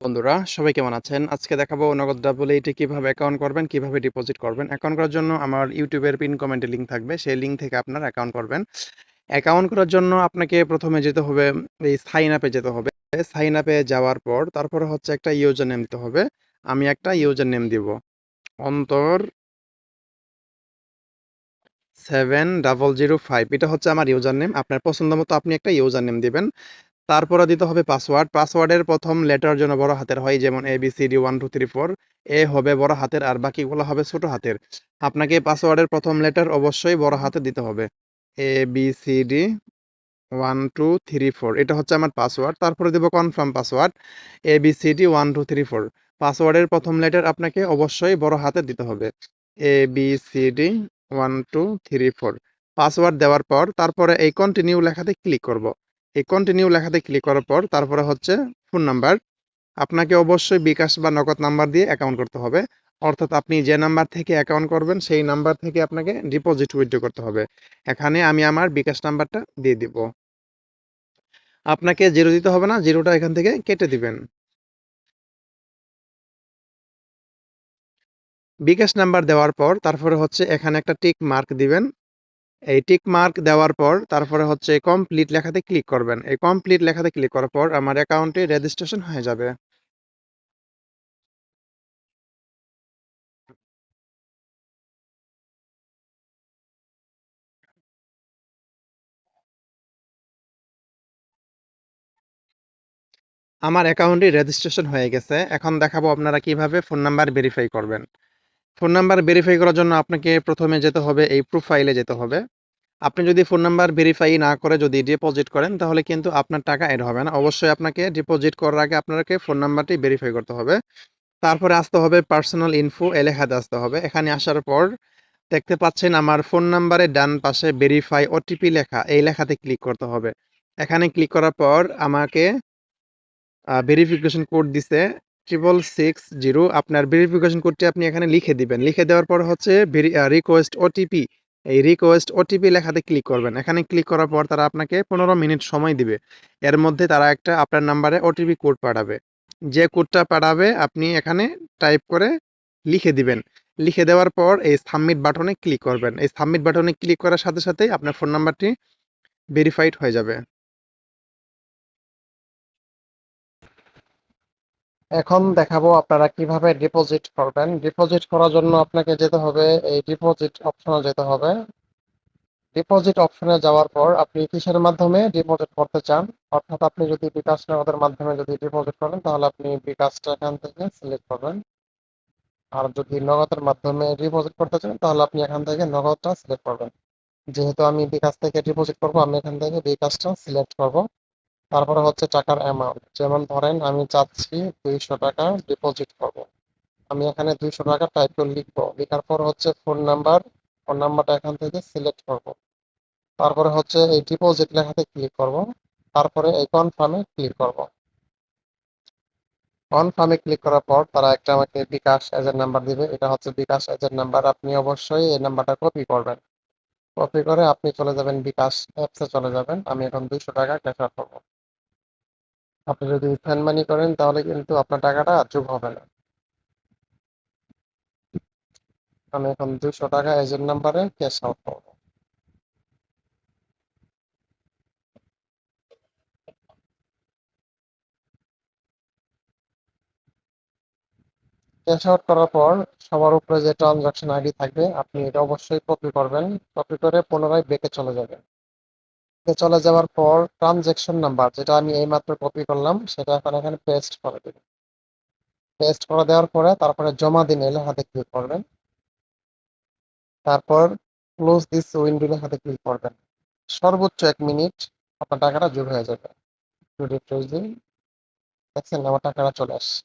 বন্ধুরা সবাই কেমন আছেন? আজকে দেখাবো নগদ ডাবল-এইটে কিভাবে অ্যাকাউন্ট করবেন, কিভাবে ডিপোজিট করবেন। অ্যাকাউন্ট করার জন্য আমার ইউটিউবের পিন কমেন্টে লিঙ্ক থাকবে। সেই লিঙ্ক থেকে আপনারা অ্যাকাউন্ট করবেন। অ্যাকাউন্ট করার জন্য আপনাকে প্রথমে যেতে হবে এই সাইন আপে যেতে হবে। সাইন আপে যাওয়ার পর তারপরে হচ্ছে একটা ইউজার নেম দিতে হবে। আমি একটা ইউজার নেম দিব। অন্তর 7005 এটা হচ্ছে আমার ইউজার নেম। আপনার পছন্দ মতো আপনি একটা ইউজার নেম দিবেন। তারপরে দিতে হবে পাসওয়ার্ড। পাসওয়ার্ডের প্রথম লেটার যেন বড় হাতের হয়, যেমন ABCD 1 2 3 4। এ হবে বড় হাতের আর বাকিগুলো হবে ছোট হাতের। আপনাকে পাসওয়ার্ডের প্রথম লেটার অবশ্যই বড় হাতে দিতে হবে। ABCD 1 2 3 4 এটা হচ্ছে আমার পাসওয়ার্ড। তারপরে দেব কনফার্ম পাসওয়ার্ড ABCD 1 2 3 4। পাসওয়ার্ডের প্রথম লেটার আপনাকে অবশ্যই বড় হাতে দিতে হবে। ABCD 1 2 3 4। পাসওয়ার্ড দেওয়ার পর তারপরে এই কন্টিনিউ লেখাতে ক্লিক করব। এই কন্টিনিউ লেখাতে ক্লিক করার পর তারপরে হচ্ছে ফোন নাম্বার। আপনাকে অবশ্যই বিকাশ বা নগদ নাম্বার দিয়ে অ্যাকাউন্ট করতে হবে। অর্থাৎ আপনি যে নাম্বার থেকে অ্যাকাউন্ট করবেন সেই নাম্বার থেকে আপনাকে ডিপোজিট উইথড্র করতে হবে। এখানে আমি আমার বিকাশ নাম্বারটা দিয়ে দিব। আপনাকে জিরো দিতে হবে না, জিরোটা এখান থেকে কেটে দিবেন। বিকাশ নাম্বার দেওয়ার পর তারপরে হচ্ছে এখানে একটা টিক মার্ক দিবেন। এই টিক মার্ক দেওয়ার পর তারপরে হচ্ছে কমপ্লিট লেখাতে ক্লিক করবেন। এই কমপ্লিট লেখাতে ক্লিক করার পর আমার অ্যাকাউন্টে রেজিস্ট্রেশন হয়ে যাবে। আমার অ্যাকাউন্টে রেজিস্ট্রেশন হয়ে গেছে। এখন দেখাবো আপনারা কিভাবে ফোন নাম্বার ভেরিফাই করবেন। ফোন নাম্বার ভেরিফাই করার জন্য আপনাকে প্রথমে যেতে হবে এই প্রোফাইলে যেতে হবে। আপনি যদি ফোন নাম্বার ভেরিফাই না করে যদি ডিপোজিট করেন তাহলে কিন্তু আপনার টাকা এড হবে না। অবশ্যই আপনাকে ডিপোজিট করার আগে আপনাকে ফোন নাম্বারটি ভেরিফাই করতে হবে। তারপরে আসতে হবে পার্সোনাল ইনফো এ লেখাতে আসতে হবে। এখানে আসার পর দেখতে পাচ্ছেন আমার ফোন নাম্বারের ডান পাশে ভেরিফাই ওটিপি লেখা, এই লেখাতে ক্লিক করতে হবে। এখানে ক্লিক করার পর আমাকে ভেরিফিকেশন কোড দিছে 6660। আপনার ভেরিফিকেশন কোডটি আপনি এখানে লিখে দিবেন। লিখে দেওয়ার পর হচ্ছে রিকোয়েস্ট ওটিপি, এই রিকোয়েস্ট ওটিপি লেখাতে ক্লিক করবেন। এখানে ক্লিক করার পর তারা আপনাকে 15 মিনিট সময় দিবে। এর মধ্যে তারা একটা আপনার নাম্বারে ওটিপি কোড পাঠাবে। যে কোডটা পাঠাবে আপনি এখানে টাইপ করে লিখে দিবেন। লিখে দেওয়ার পর এই সাবমিট বাটনে ক্লিক করবেন। এই সাবমিট বাটনে ক্লিক করার সাথে সাথেই আপনার ফোন নাম্বারটি ভেরিফাইড হয়ে যাবে। এখন দেখাবো আপনারা কিভাবে ডিপোজিট করবেন। ডিপোজিট করার জন্য আপনাকে যেতে হবে এই ডিপোজিট অপশনে যেতে হবে। ডিপোজিট অপশনে যাওয়ার পর আপনি কিসের মাধ্যমে ডিপোজিট করতে চান, অর্থাৎ আপনি যদি বিকাশ নগদের মাধ্যমে যদি ডিপোজিট করেন তাহলে আপনি বিকাশটা এখান থেকে সিলেক্ট করবেন। আর যদি নগদের মাধ্যমে ডিপোজিট করতে চান তাহলে আপনি এখান থেকে নগদটা সিলেক্ট করবেন। যেহেতু আমি বিকাশ থেকে ডিপোজিট করব আমি এখান থেকে বিকাশটা সিলেক্ট করব। তারপরে হচ্ছে টাকার অ্যামাউন্ট, যেমন ধরেন আমি চাচ্ছি 200 টাকা ডিপোজিট করব। আমি এখানে 200 টাকা টাইপ করে লিখবো। লেখার পর হচ্ছে ফোন নাম্বার, ফোন নাম্বারটা এখান থেকে সিলেক্ট করব। তারপরে হচ্ছে এই ডিপোজিট লেখাতে ক্লিক করব। তারপরে এই কনফার্মে ক্লিক করব। কনফার্মে ক্লিক করার পর তারা একটা আমাকে বিকাশ এজেন্ট নাম্বার দিবে। এটা হচ্ছে বিকাশ এজেন্ট নাম্বার। আপনি অবশ্যই এই নাম্বারটা কপি করবেন। কপি করে আপনি চলে যাবেন বিকাশ অ্যাপসে চলে যাবেন। আমি এখন 200 টাকা ক্যাশ আউট করবো। আপনি যদি সেন্ড মানি করেন তাহলে কিন্তু আপনার টাকাটা যোগ হবে না। আমি এখন 200 টাকা এজেন্ট নাম্বারে ক্যাশ আউট করবো। ক্যাশ আউট করার পর সবার উপরে যে ট্রানজাকশন আইডি থাকবে আপনি এটা অবশ্যই কপি করবেন। কপি করে পুনরায় ব্যাকে চলে যাবেন। ব্যাকে চলে যাওয়ার পর ট্রানজাকশন নাম্বার যেটা আমি এইমাত্র কপি করলাম সেটা এখন এখানে পেস্ট করে দেবেন। পেস্ট করে দেওয়ার পরে তারপরে জমা দিন এলে হাতে ক্লিক করবেন। তারপর ক্লোজ দিস উইন্ডো হাতে ক্লিক করবেন। সর্বোচ্চ 1 মিনিট আপনার টাকাটা যোগ হয়ে যাবে। একটু রিফ্রেশ দিন। দেখছেন আমার টাকাটা চলে আসছে।